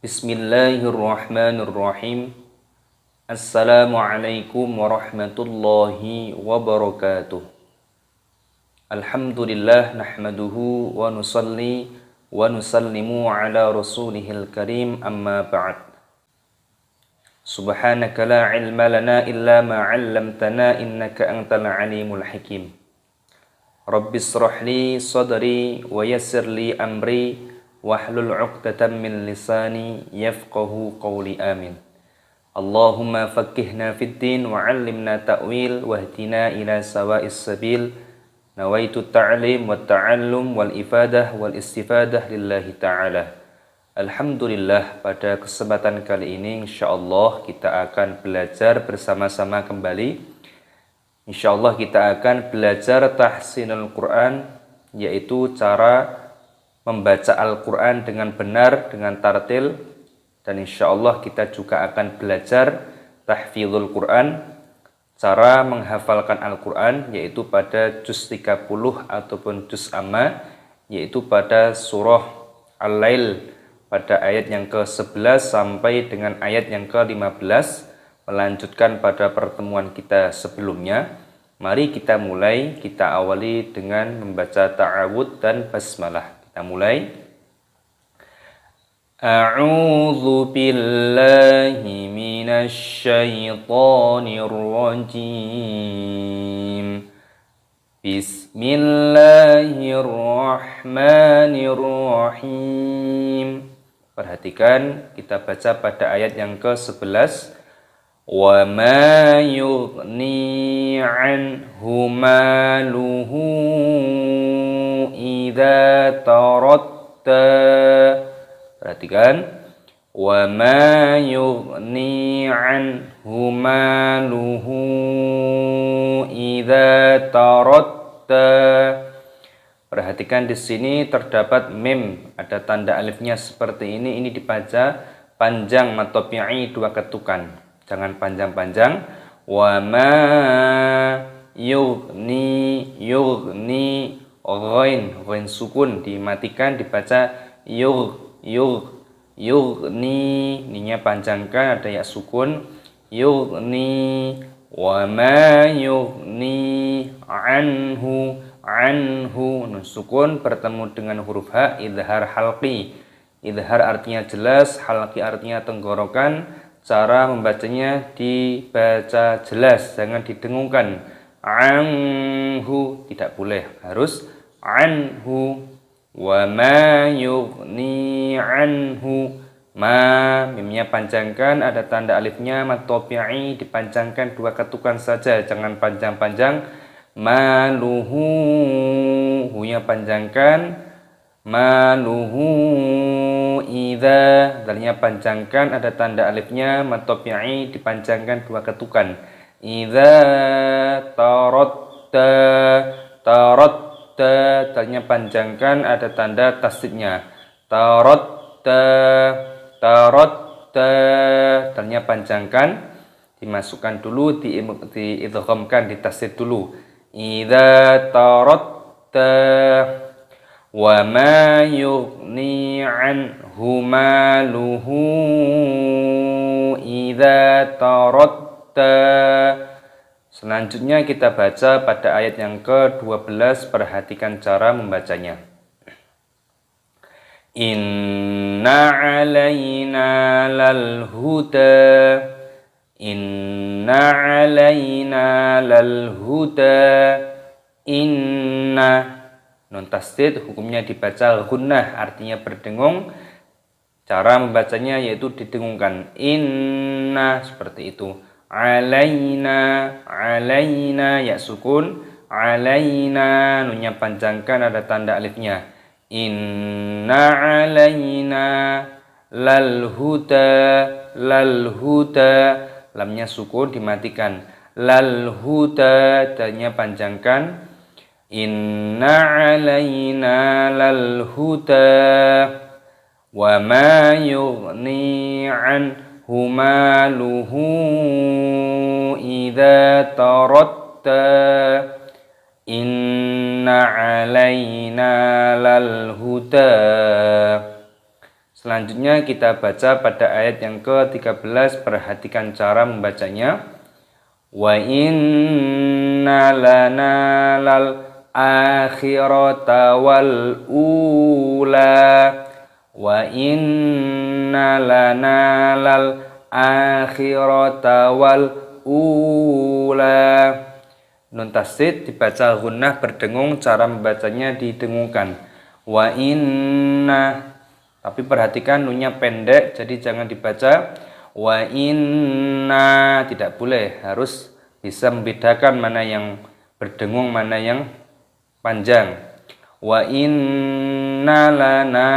Bismillahirrahmanirrahim. Assalamualaikum warahmatullahi wabarakatuh. Alhamdulillah nahmaduhu wa nusalli wa nusallimu ala rasulihil karim amma ba'd. Subhanaka la ilma lana illa ma 'allamtana innaka antal alimul hakim. Rabbis shrahli sadri wa yassir li amri wahlul 'uqdatam min lisani yafqahu qawli amin. Allahumma faqqihna fid din wa 'allimna ta'wil wahdina ila sawa'is sabil. Nawaitu ta'lim wa ta'allum wal ifadah wal istifadah lillahi ta'ala. Alhamdulillah, pada kesempatan kali ini insyaallah kita akan belajar bersama-sama kembali. Insyaallah kita akan belajar tahsinul Quran, yaitu cara membaca Al-Quran dengan benar, dengan tartil. Dan insyaallah kita juga akan belajar tahfizul Quran, cara menghafalkan Al-Quran, yaitu pada juz 30 ataupun juz amma, yaitu pada surah Al-Lail pada ayat yang ke-11 sampai dengan ayat yang ke-15, melanjutkan pada pertemuan kita sebelumnya. Mari kita mulai, kita awali dengan membaca ta'awud dan basmalah. Kita mulai. A'udzu billahi minasy syaithanir rajim. Bismillahirrahmanirrahim. Perhatikan, kita baca pada ayat yang ke-11. Wa ma yughni 'anhu maluhu idza taratta. Perhatikan, wa ma yughni 'anhu maluhu idza taratta. Perhatikan di sini terdapat mim, ada tanda alifnya seperti ini. Ini dibaca panjang matopi'i 2 ketukan. Jangan panjang-panjang. Wa ma yughni, ghain sukun dimatikan, dibaca yughni, ninya panjangkan, ada ya sukun. Yughni, wa ma yughni anhu, nun sukun bertemu dengan huruf ha, idhar halqi. Idhar artinya jelas, halqi artinya tenggorokan. Cara membacanya dibaca jelas, jangan didengungkan. Anhu, tidak boleh, harus anhu. Wa ma yughni anhu, ma, mimnya panjangkan, ada tanda alifnya, matopi'i dipanjangkan 2 ketukan saja, jangan panjang-panjang. Maluhu, hunya panjangkan. Maluhu idza, dalnya panjangkan, ada tanda alifnya, matopi'i dipanjangkan 2 ketukan. Idza taratta, dalnya panjangkan, ada tanda tasdidnya. Taratta, dalnya panjangkan, dimasukkan dulu, diidghamkan, ditasdid dulu. Idza taratta. Wa ma yughni 'anhu maluhu idza taratta. Selanjutnya kita baca pada ayat yang ke-12. Perhatikan cara membacanya. Inna 'alaina lal huda, inna 'alaina lal huda. Inna, nun tasdid hukumnya dibaca gunnah, artinya berdengung. Cara membacanya yaitu didengungkan. Inna, seperti itu. Alaina, ya sukun. Alaina, nunnya panjangkan, ada tanda alifnya. Inna alaina lal huda, lamnya sukun dimatikan. Lal huda, dalnya panjangkan. Inna alaina lal huda wa ma yughni anhu maluhu idza taratta. Inna alaina lal huda. Selanjutnya kita baca pada ayat yang ke-13, perhatikan cara membacanya. Wa inna lana lal akhirata wal ula. Wa inna lana lal akhirata wal ula. Nun tasdid dibaca gunnah berdengung, cara membacanya didengungkan. Wa inna, tapi perhatikan nunnya pendek, jadi jangan dibaca wa inna, tidak boleh, harus bisa membedakan mana yang berdengung, mana yang panjang. Wa inna lana,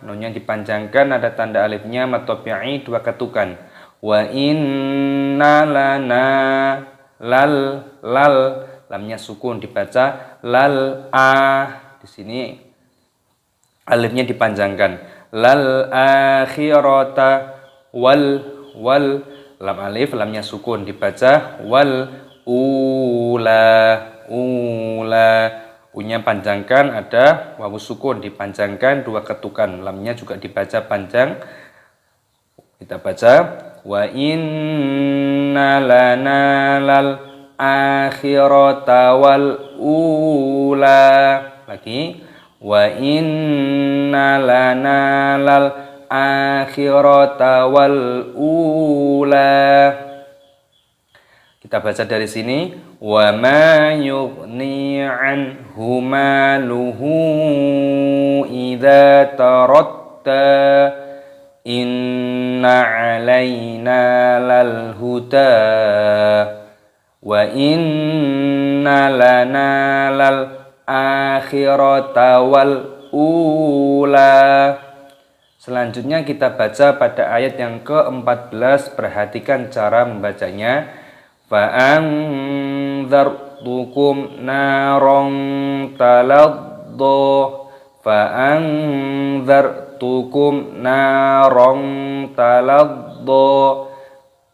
nunnya dipanjangkan, ada tanda alifnya matobi'i, 2 ketukan. Wa inna lana lal, lamnya sukun dibaca lal a, di sini alifnya dipanjangkan. Lal akhirata wal, lam alif, lamnya sukun dibaca wal ula, unya panjangkan, ada wawu sukun dipanjangkan, 2 ketukan, lamnya juga dibaca panjang. Kita baca wa inna lana lal akhirata wal ula. Lagi wa inna lana lal akhirata wal ula. Kita baca dari sini wa ma yughni anhu maluhu idza taratta inna alaina lal huda wa inna lana lal akhirata wal ula. Selanjutnya kita baca pada ayat yang ke-14, perhatikan cara membacanya. Fa'anzartukum narong taladdo, fa'anzartukum narong taladdo.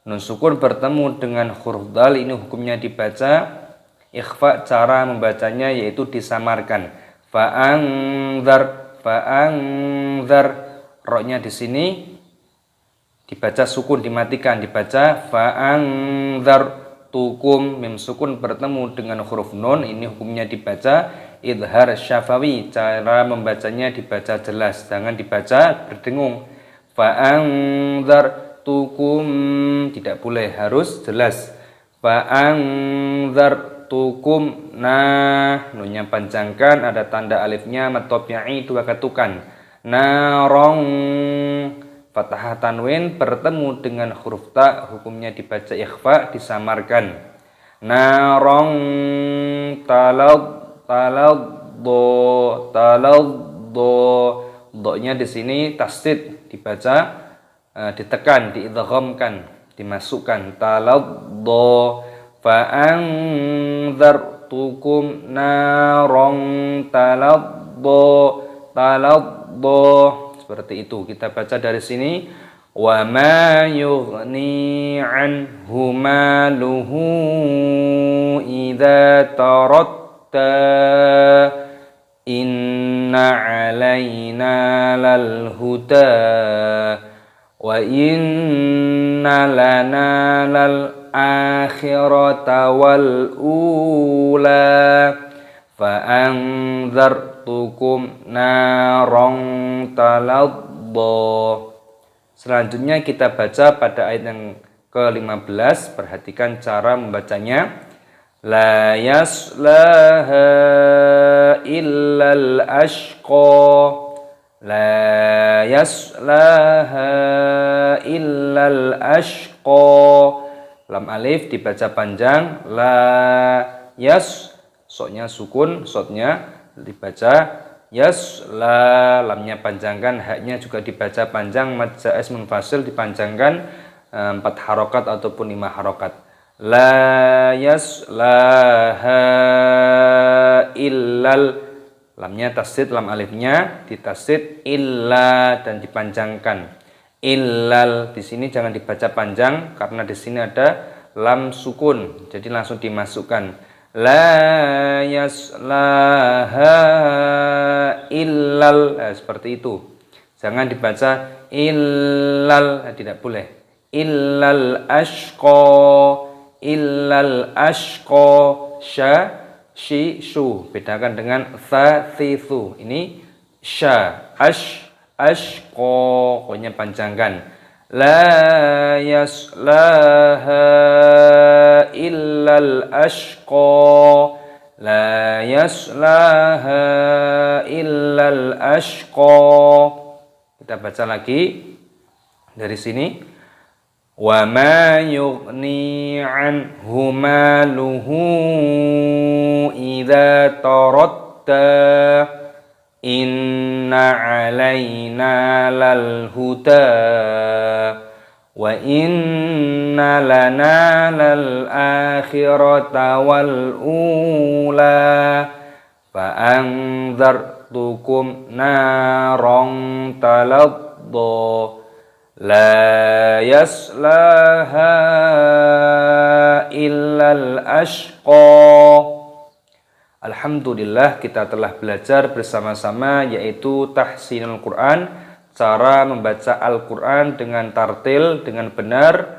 Nun sukun bertemu dengan huruf dal, ini hukumnya dibaca ikhfa, cara membacanya yaitu disamarkan. Fa'anzar, roknya di sini dibaca sukun, dimatikan, dibaca fa'anzartukum, mim sukun bertemu dengan huruf nun, ini hukumnya dibaca idhar syafawi, cara membacanya dibaca jelas, jangan dibaca berdengung. Fa'anzartukum, tidak boleh, harus jelas. Fa'anzartukum, nah, nunnya panjangkan, ada tanda alifnya matobi'i, 2 ketukan. Narong, fathah tanwin bertemu dengan huruf ta, hukumnya dibaca ikhfa, disamarkan. Narong taladdo, do-nya di sini tasdid, dibaca ditekan, diidghamkan, dimasukkan. Taladdo, fa'anzartukum narong taladdo, seperti itu. Kita baca dari sini wa ma yughni anhu maluhu idza taratta inna alaina lal huda wa inna lana lal akhirata wal ula fa'anzartukum narong taladdo. Selanjutnya kita baca pada ayat yang ke-15, perhatikan cara membacanya. La yaslaha illal ashqa, la yaslaha illal ashqa, lam alif dibaca panjang, la yas, soknya sukun, sotnya dibaca yasla, lamnya panjangkan, haknya juga dibaca panjang, mad jaiz munfasil dipanjangkan 4 harokat ataupun 5 harokat. La yaslaha illal, lamnya tasdid, lam alifnya ditasdid illa dan dipanjangkan. Illal, di sini jangan dibaca panjang karena di sini ada lam sukun, jadi langsung dimasukkan. La yaslaha illal, seperti itu. Jangan dibaca illal, tidak boleh. Illal ashqa, sya, shi, shu. Bedakan dengan tha, thi, thu. Ini sya, ashqa, pokoknya panjangkan. La yaslaha illal ashqa. La yaslaha illal ashqa. Kita baca lagi dari sini. Wa ma yughni anhu maluhu idza taratta inna alaina lal huda wa inna lana lal akhirata wal ula fa anzartukum narong taladdo la yaslaha illal ashqa. Alhamdulillah, kita telah belajar bersama-sama yaitu tahsinul Quran, cara membaca Al-Quran dengan tartil, dengan benar,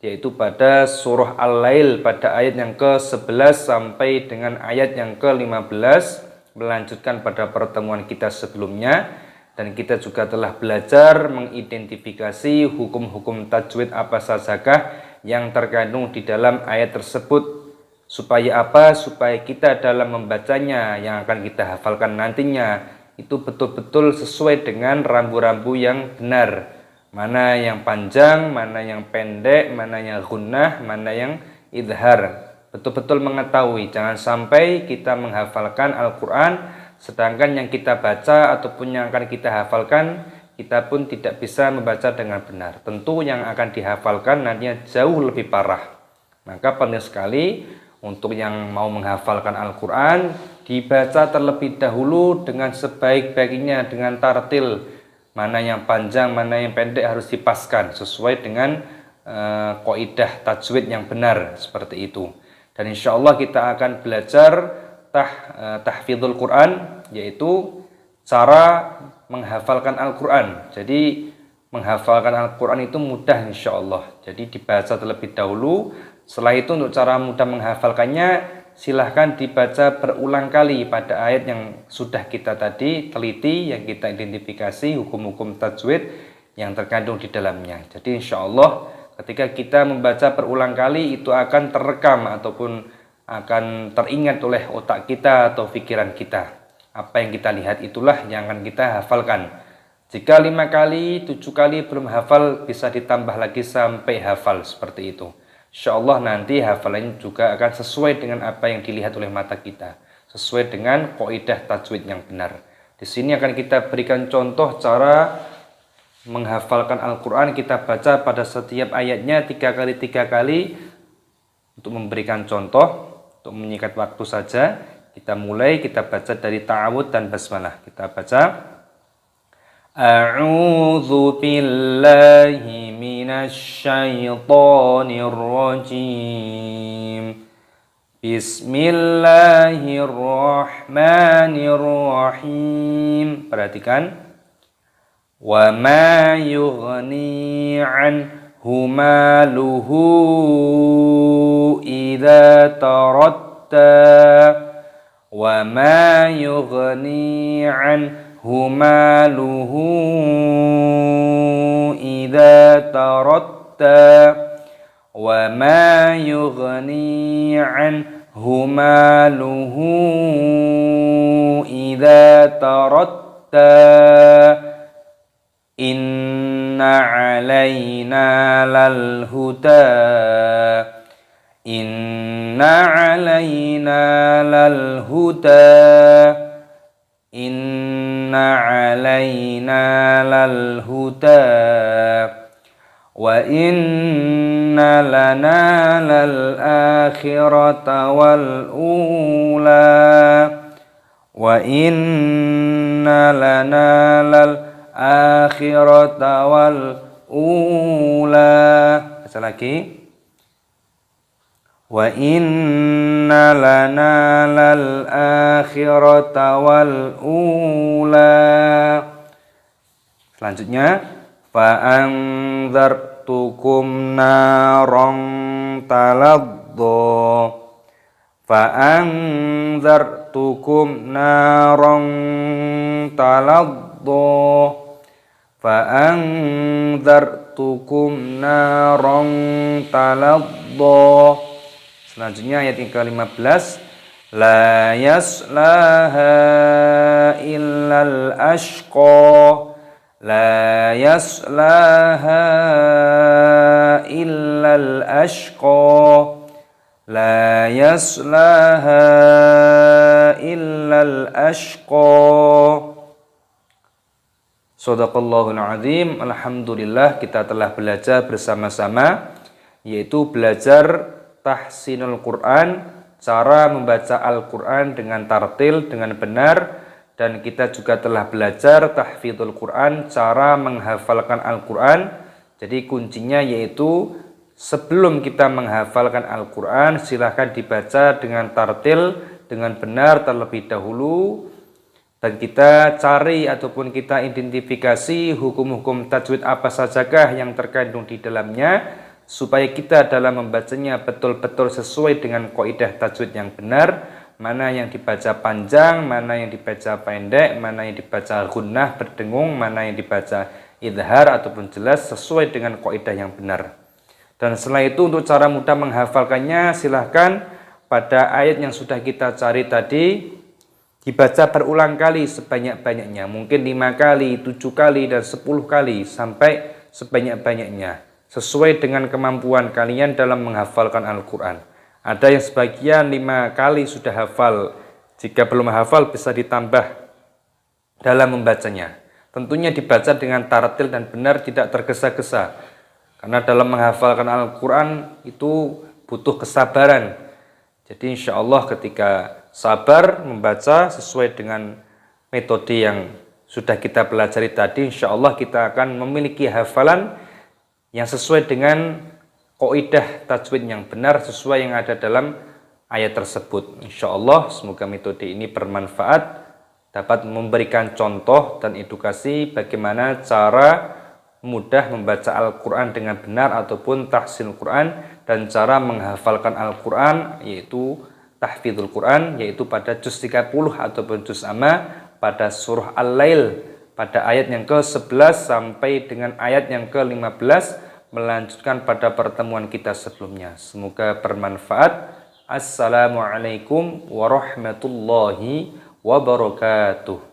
yaitu pada surah Al-Lail pada ayat yang ke-11 sampai dengan ayat yang ke-15, melanjutkan pada pertemuan kita sebelumnya. Dan kita juga telah belajar mengidentifikasi hukum-hukum tajwid apa sajakah yang terkandung di dalam ayat tersebut. Supaya apa? Supaya kita dalam membacanya yang akan kita hafalkan nantinya itu betul-betul sesuai dengan rambu-rambu yang benar. Mana yang panjang, mana yang pendek, mana yang gunnah, mana yang idhar. Betul-betul mengetahui. Jangan sampai kita menghafalkan Al-Quran sedangkan yang kita baca ataupun yang akan kita hafalkan, kita pun tidak bisa membaca dengan benar. Tentu yang akan dihafalkan nantinya jauh lebih parah. Maka penting sekali untuk yang mau menghafalkan Al-Quran, dibaca terlebih dahulu dengan sebaik-baiknya, dengan tartil. Mana yang panjang, mana yang pendek harus dipaskan sesuai dengan kaidah tajwid yang benar, seperti itu. Dan insya Allah kita akan belajar tahfidzul Quran, yaitu cara menghafalkan Al-Quran. Jadi menghafalkan Al-Quran itu mudah insya Allah. Jadi dibaca terlebih dahulu. Setelah itu untuk cara mudah menghafalkannya, silahkan dibaca berulang kali pada ayat yang sudah kita tadi teliti, yang kita identifikasi hukum-hukum tajwid yang terkandung di dalamnya. Jadi insya Allah ketika kita membaca berulang kali itu akan terekam ataupun akan teringat oleh otak kita atau pikiran kita. Apa yang kita lihat itulah yang akan kita hafalkan. Jika 5 kali, 7 kali belum hafal, bisa ditambah lagi sampai hafal, seperti itu. Insya Allah nanti hafalannya juga akan sesuai dengan apa yang dilihat oleh mata kita, sesuai dengan kaidah tajwid yang benar. Di sini akan kita berikan contoh cara menghafalkan Al-Quran. Kita baca pada setiap ayatnya 3 kali 3 kali. Untuk memberikan contoh, untuk menyingkat waktu saja, kita mulai, kita baca dari ta'awud dan basmalah. Kita baca A'udzu billahi minasy syaithanir rajim. Bismillahirrahmanirrahim. Perhatikan. Wa ma yughni anhu maluhu idza taratta. Wa ma yughni anhu maluhu idza taratta. Wa ma yughni anhu maluhu idza taratta. Inna alaina lal huda. Inna alaina lal huda. Inna alaina lal huda. Wa inna lana lal akhirata wal ula. Wa inna lana lal akhirata wal ula. Baca lagi. Wa inna lana lal akhirata wal ula. Selanjutnya fa'anzartukum naron taladdo. Fa'anzartukum naron taladdo. Fa'anzartukum naron taladdo. Selanjutnya ayat yang ke-15, la yaslaha illal ashqa. La yaslaha illal ashqa. La yaslaha illal ashqa. Shadaqallahul azim. Alhamdulillah, kita telah belajar bersama-sama, yaitu belajar tahsinul Quran, cara membaca Al-Quran dengan tartil, dengan benar. Dan kita juga telah belajar tahfidzul Quran, cara menghafalkan Al-Quran. Jadi kuncinya yaitu sebelum kita menghafalkan Al-Quran, silahkan dibaca dengan tartil, dengan benar terlebih dahulu. Dan kita cari ataupun kita identifikasi hukum-hukum tajwid apa sajakah yang terkandung di dalamnya, supaya kita dalam membacanya betul-betul sesuai dengan kaidah tajwid yang benar. Mana yang dibaca panjang, mana yang dibaca pendek, mana yang dibaca gunnah berdengung, mana yang dibaca idhar ataupun jelas, sesuai dengan kaidah yang benar. Dan setelah itu untuk cara mudah menghafalkannya, silahkan pada ayat yang sudah kita cari tadi dibaca berulang kali sebanyak-banyaknya, mungkin 5 kali, 7 kali, dan 10 kali sampai sebanyak-banyaknya, sesuai dengan kemampuan kalian dalam menghafalkan Al-Quran. Ada yang sebagian 5 kali sudah hafal, jika belum hafal bisa ditambah dalam membacanya. Tentunya dibaca dengan tartil dan benar, tidak tergesa-gesa. Karena dalam menghafalkan Al-Quran itu butuh kesabaran. Jadi insya Allah ketika sabar membaca sesuai dengan metode yang sudah kita pelajari tadi, insya Allah kita akan memiliki hafalan yang sesuai dengan kaidah tajwid yang benar, sesuai yang ada dalam ayat tersebut. Insya Allah semoga metode ini bermanfaat, dapat memberikan contoh dan edukasi bagaimana cara mudah membaca Al-Quran dengan benar ataupun tahsinul Quran, dan cara menghafalkan Al-Quran yaitu tahfidzul Quran, yaitu pada juz 30 ataupun juz amma pada surah Al-Lail pada ayat yang ke-11 sampai dengan ayat yang ke-15, melanjutkan pada pertemuan kita sebelumnya. Semoga bermanfaat. Assalamualaikum warahmatullahi wabarakatuh.